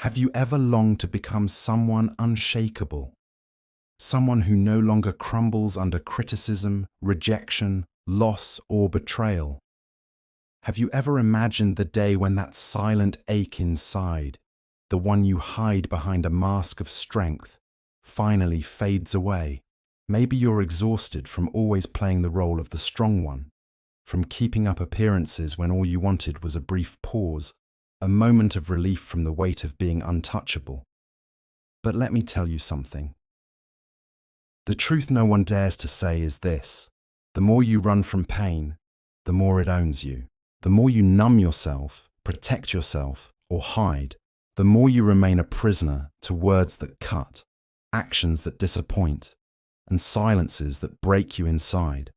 Have you ever longed to become someone unshakable? Someone who no longer crumbles under criticism, rejection, loss, or betrayal? Have you ever imagined the day when that silent ache inside, the one you hide behind a mask of strength, finally fades away? Maybe you're exhausted from always playing the role of the strong one, from keeping up appearances when all you wanted was a brief pause, a moment of relief from the weight of being untouchable. But let me tell you something. The truth no one dares to say is this: the more you run from pain, the more it owns you. The more you numb yourself, protect yourself, or hide, the more you remain a prisoner to words that cut, actions that disappoint, and silences that break you inside.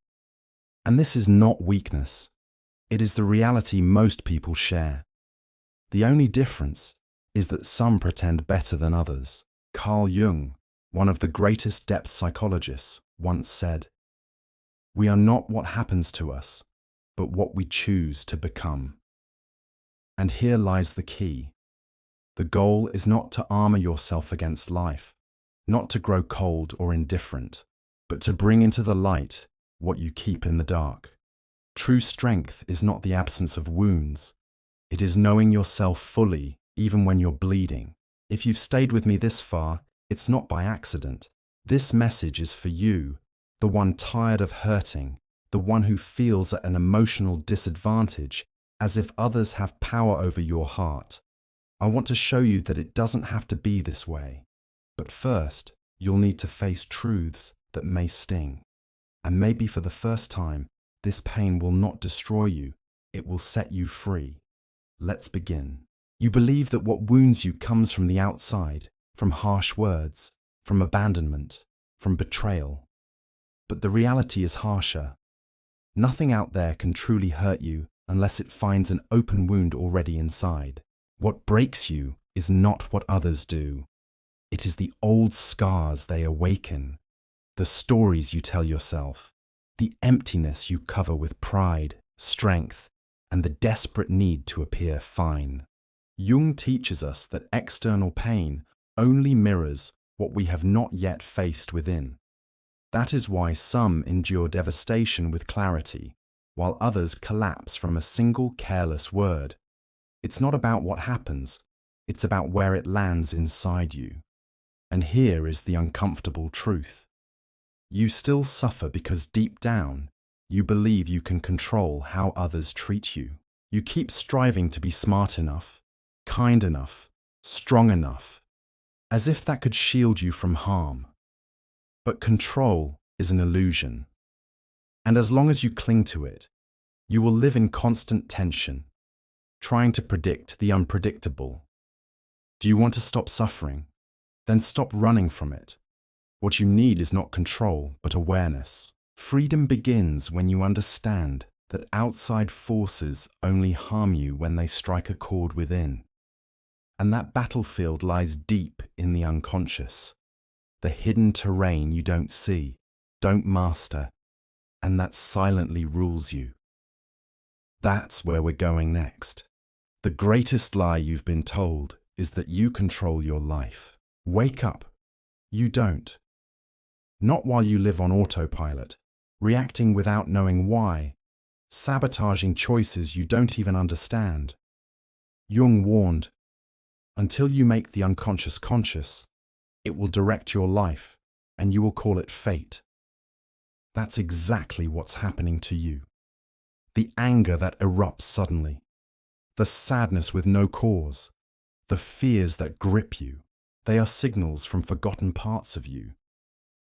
And this is not weakness. It is the reality most people share. The only difference is that some pretend better than others. Carl Jung, one of the greatest depth psychologists, once said, "We are not what happens to us, but what we choose to become." And here lies the key. The goal is not to armor yourself against life, not to grow cold or indifferent, but to bring into the light what you keep in the dark. True strength is not the absence of wounds. It is knowing yourself fully, even when you're bleeding. If you've stayed with me this far, it's not by accident. This message is for you, the one tired of hurting, the one who feels at an emotional disadvantage, as if others have power over your heart. I want to show you that it doesn't have to be this way. But first, you'll need to face truths that may sting. And maybe for the first time, this pain will not destroy you, it will set you free. Let's begin. You believe that what wounds you comes from the outside, from harsh words, from abandonment, from betrayal. But the reality is harsher. Nothing out there can truly hurt you unless it finds an open wound already inside. What breaks you is not what others do. It is the old scars they awaken, the stories you tell yourself, the emptiness you cover with pride, strength, and the desperate need to appear fine. Jung teaches us that external pain only mirrors what we have not yet faced within. That is why some endure devastation with clarity, while others collapse from a single careless word. It's not about what happens, it's about where it lands inside you. And here is the uncomfortable truth. You still suffer because deep down, you believe you can control how others treat you. You keep striving to be smart enough, kind enough, strong enough, as if that could shield you from harm. But control is an illusion. And as long as you cling to it, you will live in constant tension, trying to predict the unpredictable. Do you want to stop suffering? Then stop running from it. What you need is not control, but awareness. Freedom begins when you understand that outside forces only harm you when they strike a chord within. And that battlefield lies deep in the unconscious, the hidden terrain you don't see, don't master, and that silently rules you. That's where we're going next. The greatest lie you've been told is that you control your life. Wake up. You don't. Not while you live on autopilot, reacting without knowing why, sabotaging choices you don't even understand. Jung warned, until you make the unconscious conscious, it will direct your life, and you will call it fate. That's exactly what's happening to you. The anger that erupts suddenly, the sadness with no cause, the fears that grip you, they are signals from forgotten parts of you,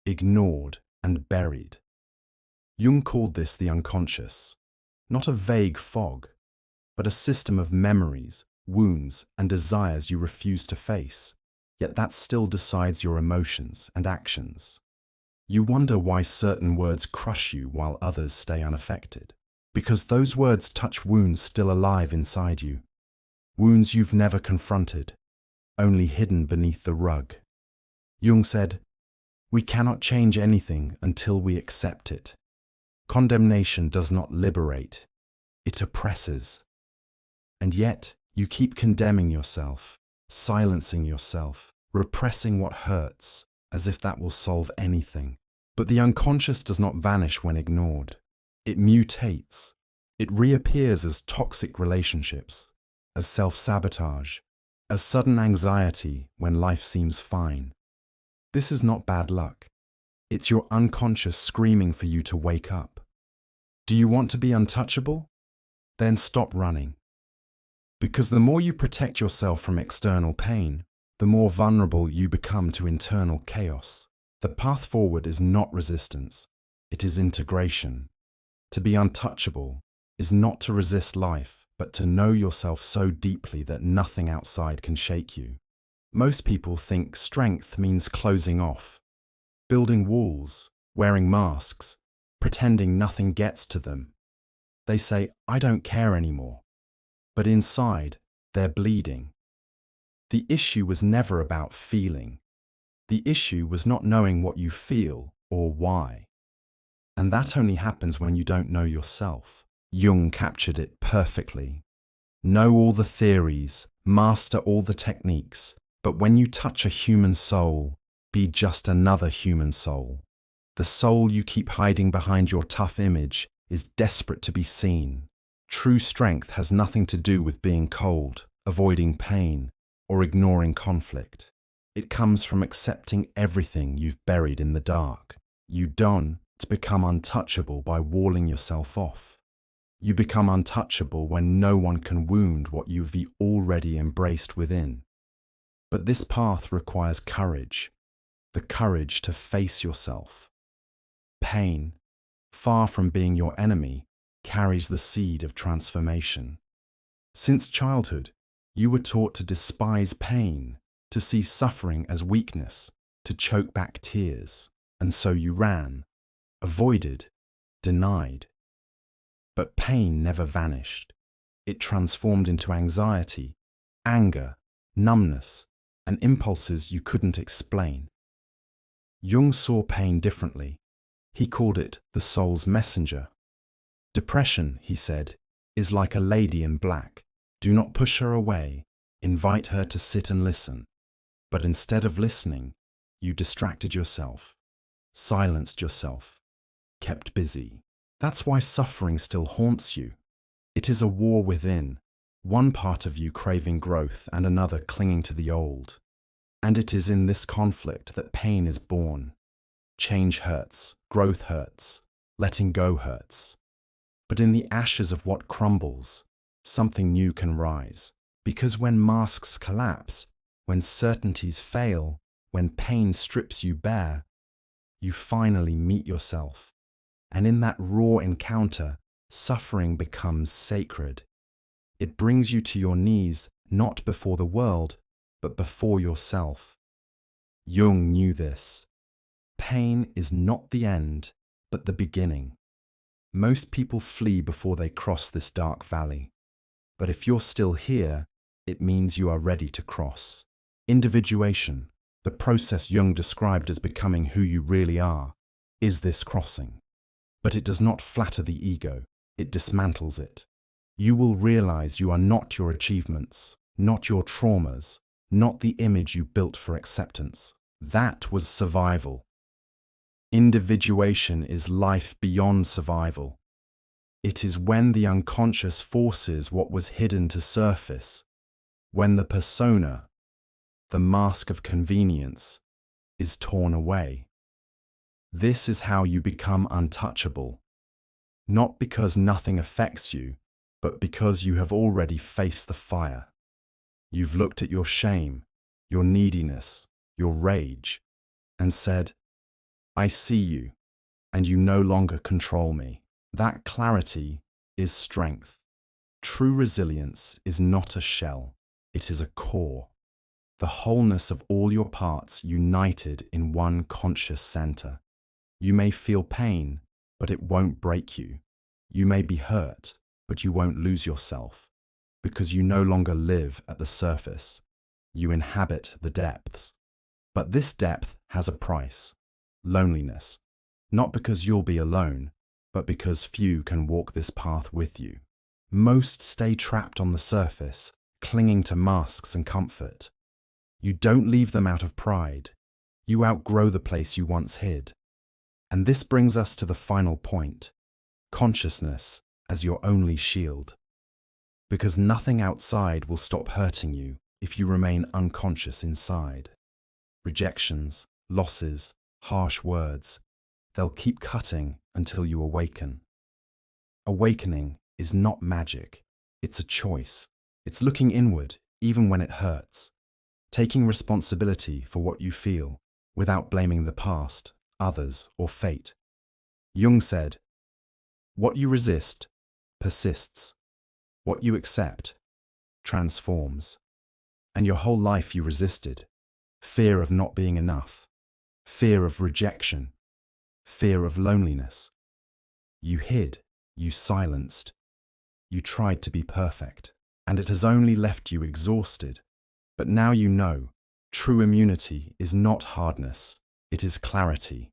ignored and buried. Jung called this the unconscious, not a vague fog, but a system of memories, wounds, and desires you refuse to face, yet that still decides your emotions and actions. You wonder why certain words crush you while others stay unaffected. Because those words touch wounds still alive inside you. Wounds you've never confronted, only hidden beneath the rug. Jung said, "We cannot change anything until we accept it. Condemnation does not liberate, it oppresses. And yet, you keep condemning yourself, silencing yourself, repressing what hurts, as if that will solve anything. But the unconscious does not vanish when ignored. It mutates. It reappears as toxic relationships, as self-sabotage, as sudden anxiety when life seems fine. This is not bad luck. It's your unconscious screaming for you to wake up. Do you want to be untouchable? Then stop running. Because the more you protect yourself from external pain, the more vulnerable you become to internal chaos. The path forward is not resistance, it is integration. To be untouchable is not to resist life, but to know yourself so deeply that nothing outside can shake you. Most people think strength means closing off, building walls, wearing masks, pretending nothing gets to them. They say, "I don't care anymore." But inside, they're bleeding. The issue was never about feeling. The issue was not knowing what you feel or why. And that only happens when you don't know yourself. Jung captured it perfectly. Know all the theories, master all the techniques, but when you touch a human soul, be just another human soul. The soul you keep hiding behind your tough image is desperate to be seen. True strength has nothing to do with being cold, avoiding pain, or ignoring conflict. It comes from accepting everything you've buried in the dark. You don't become untouchable by walling yourself off. You become untouchable when no one can wound what you've already embraced within. But this path requires courage, the courage to face yourself. Pain, far from being your enemy, carries the seed of transformation. Since childhood, you were taught to despise pain, to see suffering as weakness, to choke back tears, and so you ran, avoided, denied. But pain never vanished. It transformed into anxiety, anger, numbness, and impulses you couldn't explain. Jung saw pain differently. He called it the soul's messenger. Depression, he said, is like a lady in black. Do not push her away, invite her to sit and listen. But instead of listening, you distracted yourself, silenced yourself, kept busy. That's why suffering still haunts you. It is a war within, one part of you craving growth and another clinging to the old. And it is in this conflict that pain is born. Change hurts, growth hurts, letting go hurts. But in the ashes of what crumbles, something new can rise. Because when masks collapse, when certainties fail, when pain strips you bare, you finally meet yourself. And in that raw encounter, suffering becomes sacred. It brings you to your knees, not before the world, but before yourself. Jung knew this. Pain is not the end, but the beginning. Most people flee before they cross this dark valley. But if you're still here, it means you are ready to cross. Individuation, the process Jung described as becoming who you really are, is this crossing. But it does not flatter the ego, it dismantles it. You will realize you are not your achievements, not your traumas, not the image you built for acceptance. That was survival. Individuation is life beyond survival. It is when the unconscious forces what was hidden to surface, when the persona, the mask of convenience, is torn away. This is how you become untouchable, not because nothing affects you, but because you have already faced the fire. You've looked at your shame, your neediness, your rage, and said, "I see you, and you no longer control me." That clarity is strength. True resilience is not a shell, it is a core. The wholeness of all your parts united in one conscious center. You may feel pain, but it won't break you. You may be hurt, but you won't lose yourself, because you no longer live at the surface. You inhabit the depths. But this depth has a price: loneliness. Not because you'll be alone, but because few can walk this path with you. Most stay trapped on the surface, clinging to masks and comfort. You don't leave them out of pride. You outgrow the place you once hid. And this brings us to the final point: consciousness as your only shield. Because nothing outside will stop hurting you if you remain unconscious inside. Rejections, losses, harsh words, they'll keep cutting until you awaken. Awakening is not magic. It's a choice. It's looking inward, even when it hurts. Taking responsibility for what you feel, without blaming the past, others, or fate. Jung said, "What you resist persists. What you accept transforms." And your whole life you resisted. Fear of not being enough. Fear of rejection. Fear of loneliness. You hid. You silenced. You tried to be perfect. And it has only left you exhausted. But now you know, true immunity is not hardness. It is clarity.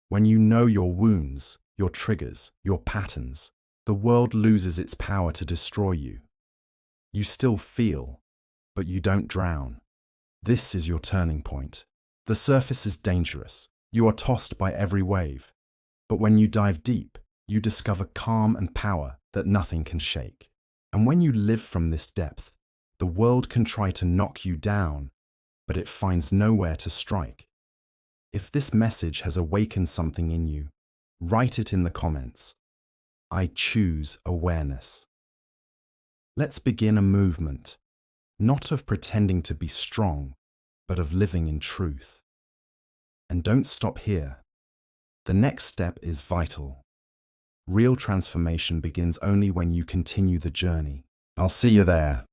When you know your wounds, your triggers, your patterns, the world loses its power to destroy you. You still feel, but you don't drown. This is your turning point. The surface is dangerous. You are tossed by every wave. But when you dive deep, you discover calm and power that nothing can shake. And when you live from this depth, the world can try to knock you down, but it finds nowhere to strike. If this message has awakened something in you, write it in the comments. I choose awareness. Let's begin a movement, not of pretending to be strong, but of living in truth. And don't stop here. The next step is vital. Real transformation begins only when you continue the journey. I'll see you there.